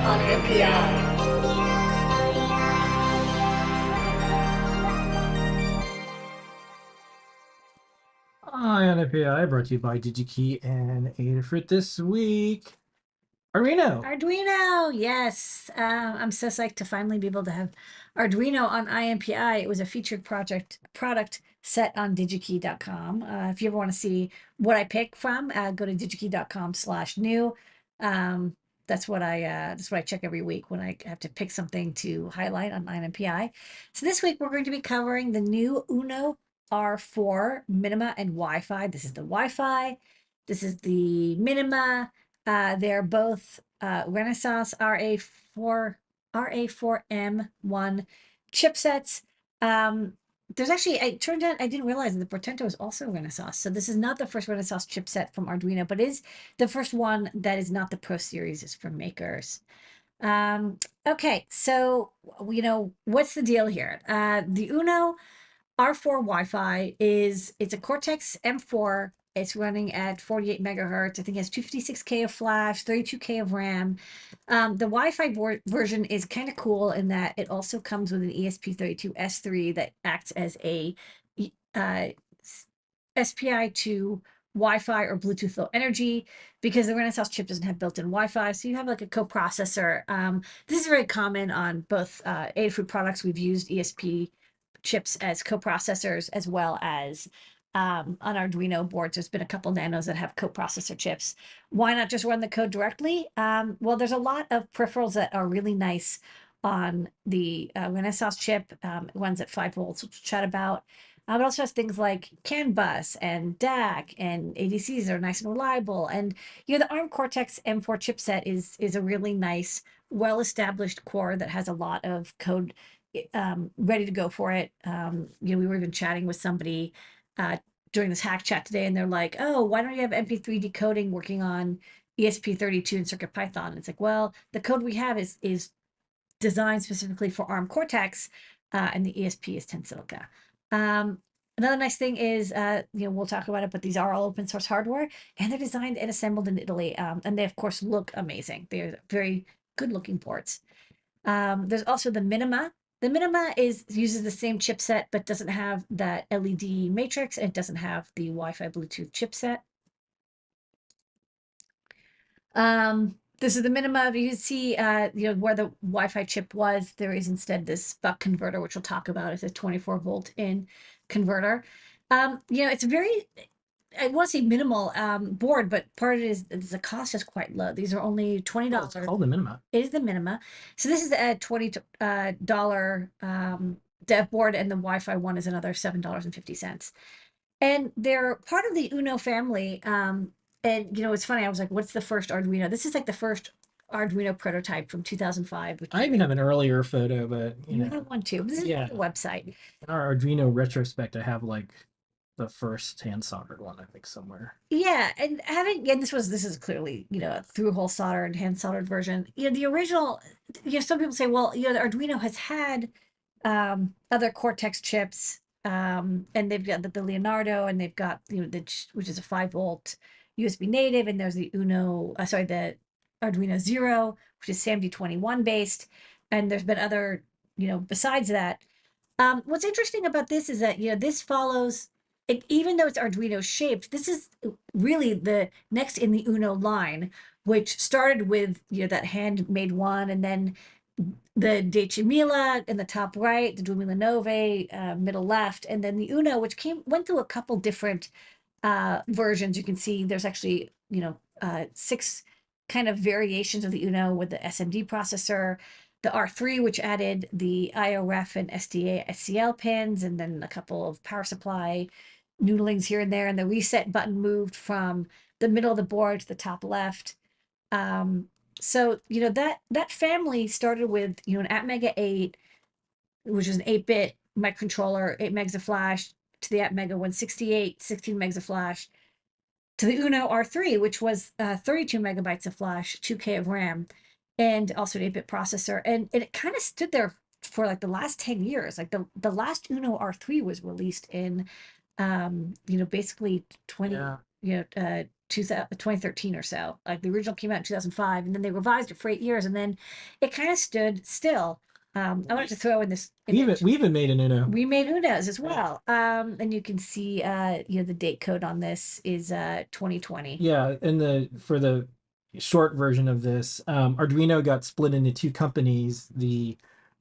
on NPI. Hi, NPI, brought to you by Digi-Key and Adafruit this week. Arduino. Arduino, yes. I'm so psyched to finally be able to have Arduino on INPI. It was a featured product set on digikey.com. If you ever want to see what I pick from, go to digikey.com/new. That's what I check every week when I have to pick something to highlight on INPI. So this week we're going to be covering the new UNO R4 Minima and Wi-Fi. This is the Wi-Fi. This is the Minima. They're both Renaissance RA4M1 chipsets. There's actually, it turned out I didn't realize that the Portento is also Renaissance. So this is not the first Renaissance chipset from Arduino, but is the first one that is not the Pro Series, is from makers. Okay, so what's the deal here? The UNO R4 Wi-Fi it's a Cortex M4. It's running at 48 megahertz. I think it has 256K of flash, 32K of RAM. The Wi-Fi version is kind of cool in that it also comes with an ESP32S3 that acts as a SPI to Wi-Fi or Bluetooth Low Energy, because the Renaissance chip doesn't have built-in Wi-Fi. So you have like a coprocessor. This is very common on both Adafruit products. We've used ESP chips as coprocessors, as well as on Arduino boards. There's been a couple nanos that have coprocessor chips. Why not just run the code directly? Well, there's a lot of peripherals that are really nice on the Renaissance chip. It runs at 5 volts, which we'll chat about. It also has things like CAN bus and DAC and ADCs are nice and reliable. And the ARM Cortex M4 chipset is a really nice, well-established core that has a lot of code ready to go for it. We were even chatting with somebody during this hack chat today, and they're like, "Oh, why don't you have MP3 decoding working on ESP32 and CircuitPython?" And it's like, well, the code we have is designed specifically for ARM Cortex, and the ESP is Tensilica. Another nice thing is, we'll talk about it, but these are all open source hardware, and they're designed and assembled in Italy, and they of course look amazing. They're very good looking ports. There's also the Minima. The Minima uses the same chipset, but doesn't have that LED matrix. And it doesn't have the Wi-Fi Bluetooth chipset. This is the Minima. You can see, where the Wi-Fi chip was, there is instead this buck converter, which we'll talk about. It's a 24 volt in converter. It's very, I want to say minimal board, but part of it is the cost is quite low. These are only $20. It's called the Minima. It is the Minima. So this is a $20 dev board, and the Wi-Fi one is another $7.50. And they're part of the UNO family. And it's funny, I was like, what's the first Arduino? This is like the first Arduino prototype from 2005. I even have an earlier photo, but you have one too. This is the website. In our Arduino retrospect, I have like the first hand soldered one, I think, somewhere. Yeah, and this is clearly, a through-hole soldered, hand soldered version. The original, some people say, well, the Arduino has had other Cortex chips, and they've got the Leonardo, and they've got, which is a 5 volt USB native, and there's the the Arduino Zero, which is SAMD21 based, and there's been other, besides that. What's interesting about this is that, this follows, even though it's Arduino shaped, this is really the next in the UNO line, which started with, that handmade one, and then the Deci Mila in the top right, the 2009 middle left, and then the UNO, which went through a couple different versions. You can see there's actually 6 kind of variations of the UNO with the SMD processor, the R3, which added the IO-REF and SDA SCL pins, and then a couple of power supply noodlings here and there, and the reset button moved from the middle of the board to the top left. So that family started with an Atmega 8, which is an 8-bit microcontroller, 8 megs of flash, to the Atmega 168, 16 megs of flash, to the UNO R3, which was 32 megabytes of flash, 2K of RAM, and also an 8-bit processor. And it kind of stood there for like the last 10 years. Like the last UNO R3 was released in, basically 20, 2013 or so. Like the original came out in 2005, and then they revised it for 8 years, and then it kind of stood still. I wanted to throw in this image. We even made an Uno. We made Unos as well. And you can see, the date code on this is 2020. Yeah, and the for the short version of this, Arduino got split into two companies. The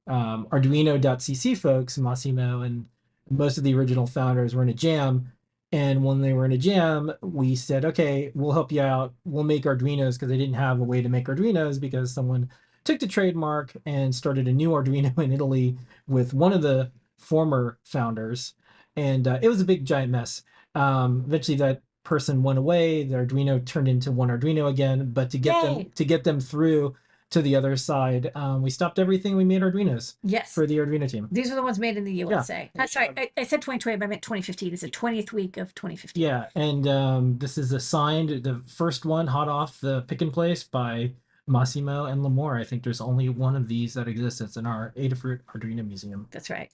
Arduino.cc folks, Massimo and most of the original founders were in a jam. And when they were in a jam, we said, okay, we'll help you out. We'll make Arduinos because they didn't have a way to make Arduinos because someone took the trademark and started a new Arduino in Italy with one of the former founders. And it was a big giant mess. Eventually that person went away. The Arduino turned into one Arduino again, but Yay! to get them through to the other side, we stopped everything. We made Arduinos Yes. for the Arduino team. These are the ones made in the Yeah. USA. Sorry, I said 2020, but I meant 2015. It's the 20th week of 2015. Yeah, and this is assigned the first one, hot off the pick and place by Massimo and Lamore. I think there's only one of these that exists. It's in our Adafruit Arduino Museum. That's right.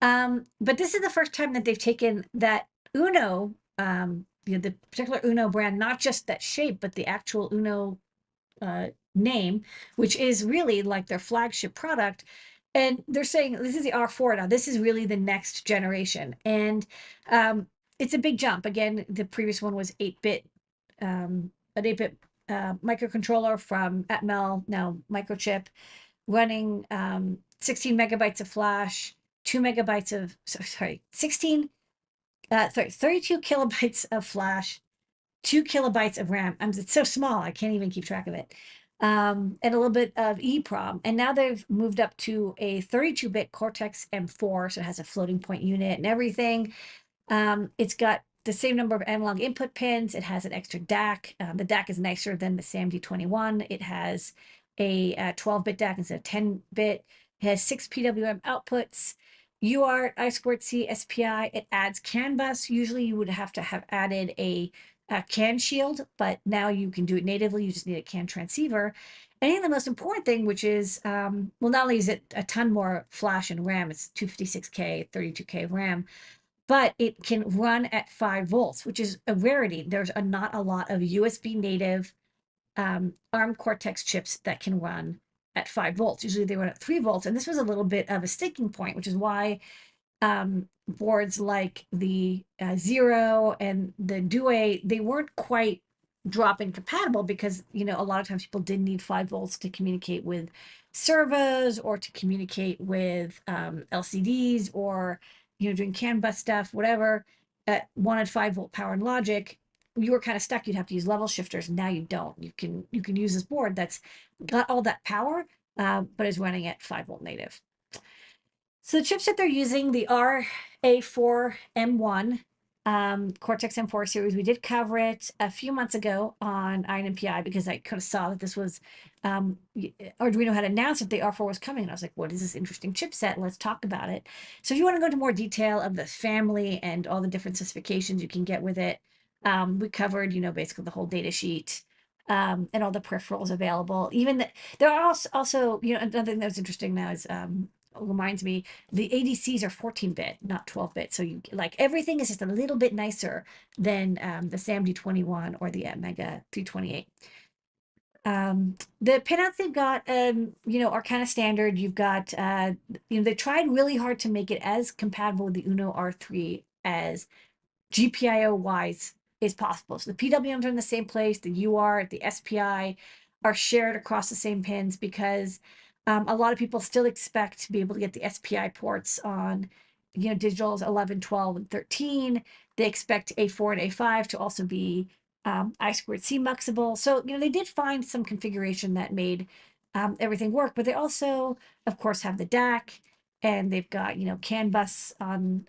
But this is the first time that they've taken that Uno, the particular Uno brand, not just that shape, but the actual Uno name, which is really like their flagship product. And they're saying this is the R4 now. This is really the next generation. And it's a big jump. Again, the previous one was 8-bit, an 8-bit microcontroller from Atmel, now Microchip, running 16 megabytes of flash, 2 megabytes of, 32 kilobytes of flash, 2 kilobytes of RAM. It's so small, I can't even keep track of it. And a little bit of EEPROM. And now they've moved up to a 32-bit Cortex M4, so it has a floating point unit and everything. It's got the same number of analog input pins. It has an extra DAC. The DAC is nicer than the SAMD21. It has a 12-bit DAC instead of 10-bit. It has 6 PWM outputs. UART, I2C, SPI. It adds CAN bus. Usually you would have to have added a CAN shield, but now you can do it natively. You just need a CAN transceiver. And I think the most important thing, which is, well, not only is it a ton more flash and RAM, it's 256K, 32K of RAM, but it can run at 5 volts, which is a rarity. There's not a lot of USB native ARM Cortex chips that can run at 5 volts. Usually they run at 3 volts. And this was a little bit of a sticking point, which is why boards like the Zero and the Due, they weren't quite drop-in compatible because, a lot of times people did need 5 volts to communicate with servos or to communicate with LCDs or, doing CAN bus stuff, whatever, wanted 5-volt power and logic. You were kind of stuck. You'd have to use level shifters. Now you don't. You can use this board that's got all that power, but is running at 5-volt native. So the chips that they're using, the RA4 M1 Cortex M4 series, we did cover it a few months ago on Iron NPI because I kind of saw that this was, Arduino had announced that the R4 was coming. And I was like, what is this interesting chipset? Let's talk about it. So if you want to go into more detail of the family and all the different specifications you can get with it, we covered, basically the whole data sheet. And all the peripherals available. Even there are also, another thing that's interesting now is reminds me the ADCs are 14-bit, not 12-bit. So you like everything is just a little bit nicer than the SAMD21 or the Mega 328. The pinouts they've got, are kind of standard. You've got, they tried really hard to make it as compatible with the UNO R3 as GPIO wise is possible. So the PWMs are in the same place, the UART, the SPI are shared across the same pins because a lot of people still expect to be able to get the SPI ports on, digitals 11, 12, and 13. They expect A4 and A5 to also be I2C muxable. So, they did find some configuration that made everything work, but they also, of course, have the DAC and they've got, CAN bus on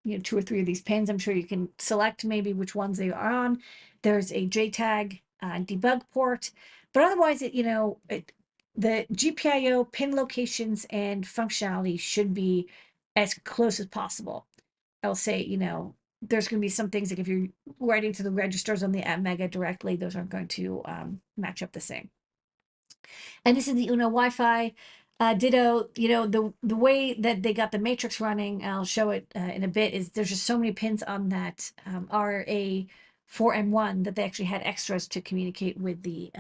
2 or 3 of these pins. I'm sure you can select maybe which ones they are on. There's a JTAG debug port, but otherwise, the GPIO pin locations and functionality should be as close as possible. I'll say, there's going to be some things like if you're writing to the registers on the Mega directly, those aren't going to match up the same. And this is the UNO Wi-Fi. Ditto, the way that they got the matrix running, I'll show it in a bit, is there's just so many pins on that RA4 4 and 1 that they actually had extras to communicate with the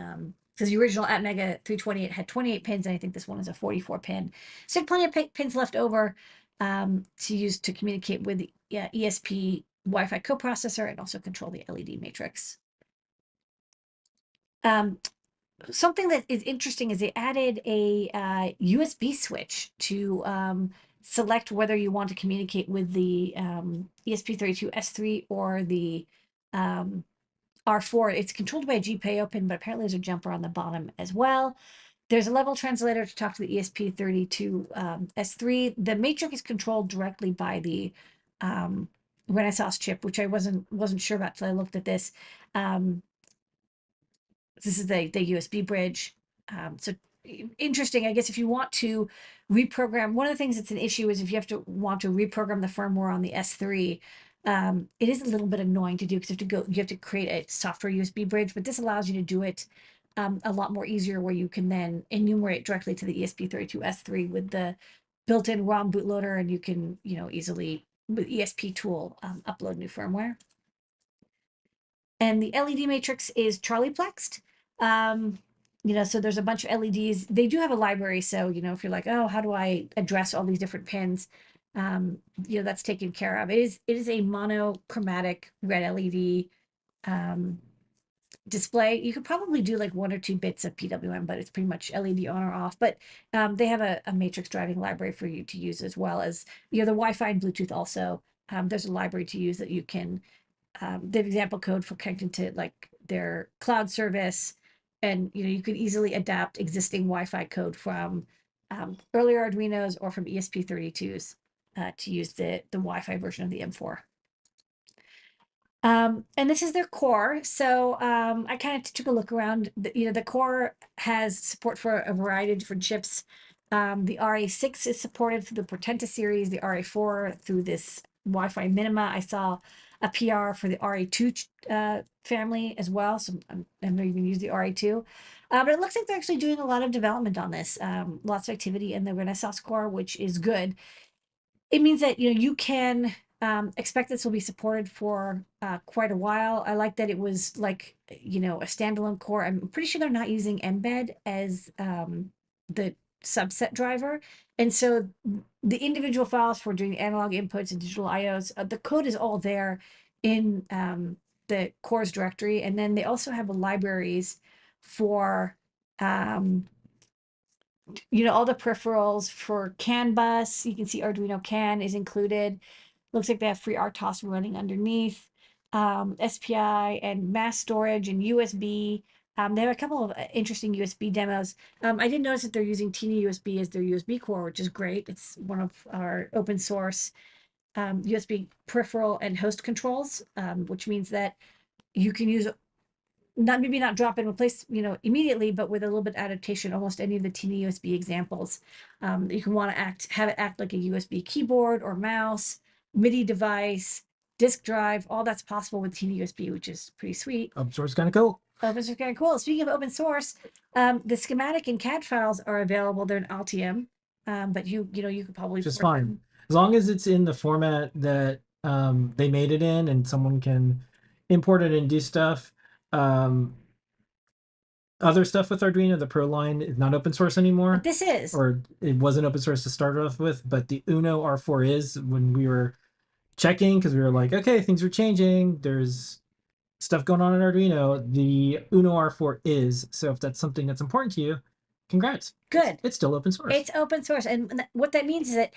because the original Atmega 328 had 28 pins, and I think this one is a 44 pin. So plenty of pins left over to use to communicate with the ESP Wi-Fi coprocessor and also control the LED matrix. Something that is interesting is they added a USB switch to select whether you want to communicate with the ESP32S3 or the R4. It's controlled by a GPIO pin, but apparently there's a jumper on the bottom as well. There's a level translator to talk to the ESP32S3. The matrix is controlled directly by the Renaissance chip, which I wasn't sure about until I looked at this. This is the USB bridge. So interesting. I guess if you want to reprogram, one of the things that's an issue is if you want to reprogram the firmware on the S3, it is a little bit annoying to do because you have to create a software USB bridge, but this allows you to do it a lot more easier, where you can then enumerate directly to the ESP32S3 with the built-in ROM bootloader, and you can easily with ESP tool upload new firmware. And the LED matrix is Charlie plexed. So there's a bunch of LEDs. They do have a library, so if you're like, oh, how do I address all these different pins, that's taken care of. It is a monochromatic red LED display. You could probably do like 1 or 2 bits of PWM, but it's pretty much LED on or off. But they have a matrix driving library for you to use, as well as the Wi-Fi and Bluetooth also. There's a library to use that you can the example code for connecting to like their cloud service, and you could easily adapt existing Wi-Fi code from earlier Arduinos or from ESP32s to use the Wi-Fi version of the M4. And this is their core. So I kind of took a look around. The core has support for a variety of different chips. The RA6 is supported through the Portenta series, the RA4 through this Wi-Fi Minima. I saw a PR for the RA2 family as well. So I know you can use the RA2. But it looks like they're actually doing a lot of development on this. Lots of activity in the Renaissance core, which is good. It means that you can expect this will be supported for quite a while. I like that it was like a standalone core. I'm pretty sure they're not using mbed as the subset driver, and so the individual files for doing analog inputs and digital IOs, the code is all there in the cores directory, and then they also have libraries for all the peripherals for CAN bus. You can see Arduino CAN is included. Looks like they have FreeRTOS running underneath, SPI and mass storage and USB. They have a couple of interesting USB demos. I did notice that they're using Tina USB as their USB core, which is great. It's one of our open source USB peripheral and host controls, which means that you can use maybe not drop and replace immediately, but with a little bit of adaptation, almost any of the Tina USB examples. You can want to have it act like a USB keyboard or mouse, MIDI device, disk drive. All that's possible with Tina USB, which is pretty sweet. Open source kind of cool. Open source kind of cool. Speaking of open source, the schematic and CAD files are available. They're in Altium, but you could probably just fine them. As long as it's in the format that they made it in, and someone can import it and do stuff. Other stuff with Arduino, the Pro line is not open source anymore. But this is, or it wasn't open source to start off with, but the UNO R4 is. When we were checking, because we were like, okay, things are changing, there's stuff going on in Arduino, the UNO R4 is. So if that's something that's important to you, congrats. Good. It's still open source. It's open source. And what that means is that,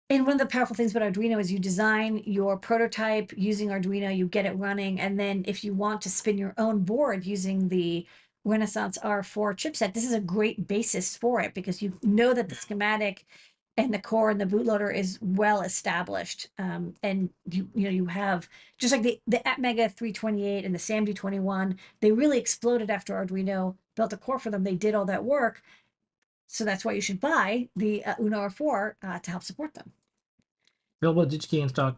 and one of the powerful things about Arduino is you design your prototype using Arduino, you get it running, and then if you want to spin your own board using the Renaissance R4 chipset, this is a great basis for it, because you know that the schematic and the core and the bootloader is well established. And you have, just like the Atmega 328 and the SAMD 21, they really exploded after Arduino built a core for them. They did all that work. So that's why you should buy the UNO R4 to help support them. Available Digi-Key in stock.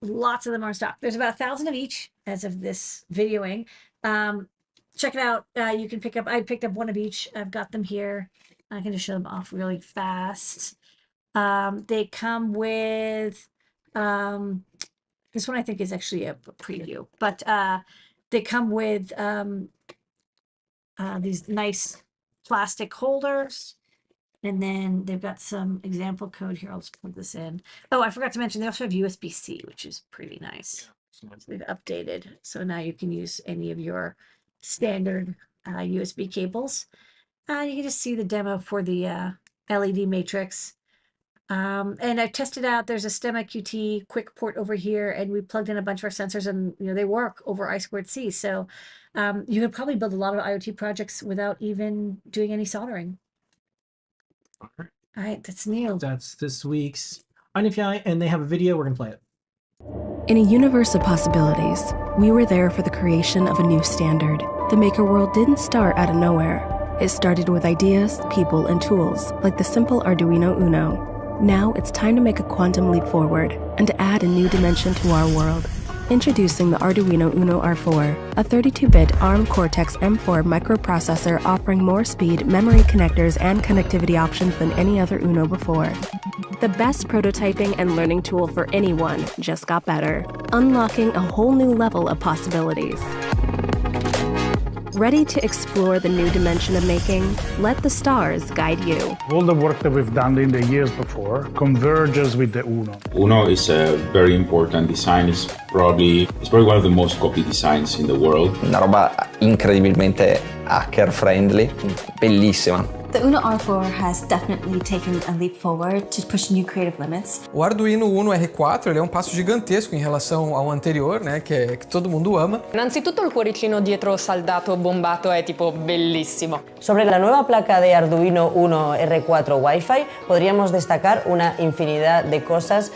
Lots of them are in stock. There's about 1,000 of each as of this videoing. Check it out. You can pick up, I picked up one of each. I've got them here. I can just show them off really fast. They come with, this one I think is actually a preview, but They come with these nice plastic holders. And then they've got some example code here. I'll just plug this in. Oh, I forgot to mention they also have USB-C, which is pretty nice. So they've updated. So now you can use any of your standard USB cables. You can just see the demo for the LED matrix. And I've tested out, there's a STEM QT quick port over here, and we plugged in a bunch of our sensors, and they work over I2C. So you could probably build a lot of IoT projects without even doing any soldering. All right, that's new. That's this week's NPI, and they have a video. We're going to play it. In a universe of possibilities, we were there for the creation of a new standard. The maker world didn't start out of nowhere. It started with ideas, people, and tools, like the simple Arduino UNO. Now it's time to make a quantum leap forward and to add a new dimension to our world. Introducing the Arduino UNO R4, a 32-bit ARM Cortex-M4 microprocessor offering more speed, memory connectors, and connectivity options than any other UNO before. The best prototyping and learning tool for anyone just got better, unlocking a whole new level of possibilities. Ready to explore the new dimension of making? Let the stars guide you. All the work that we've done in the years before converges with the UNO. UNO is a very important design. It's probably one of the most copied designs in the world. Una roba incredibilmente hacker friendly, bellissima. The UNO R4 has definitely taken a leap forward to push new creative limits. O Arduino UNO R4 ele é um passo gigantesco em relação ao anterior, né, que todo mundo ama. Innanzitutto il cuoricino dietro saldato, bombato è tipo bellissimo. Sobre la nueva placa de Arduino UNO R4 Wi-Fi podríamos destacar una infinidad de cosas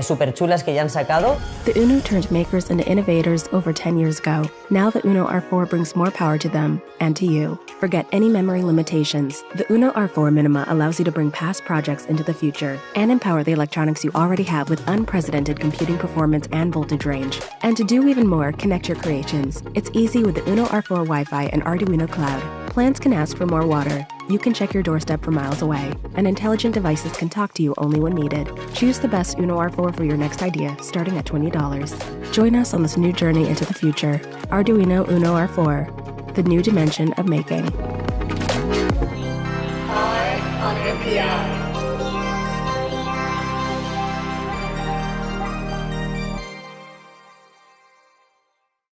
super chulas que ya han sacado. The UNO turned makers into innovators over 10 years ago. Now the UNO R4 brings more power to them and to you. Forget any memory limitations. The UNO R4 Minima allows you to bring past projects into the future and empower the electronics you already have with unprecedented computing performance and voltage range. And to do even more, connect your creations. It's easy with the UNO R4 Wi-Fi and Arduino Cloud. Plants can ask for more water. You can check your doorstep from miles away. And intelligent devices can talk to you only when needed. Choose the best UNO R4 for your next idea, starting at $20. Join us on this new journey into the future. Arduino UNO R4, the new dimension of making.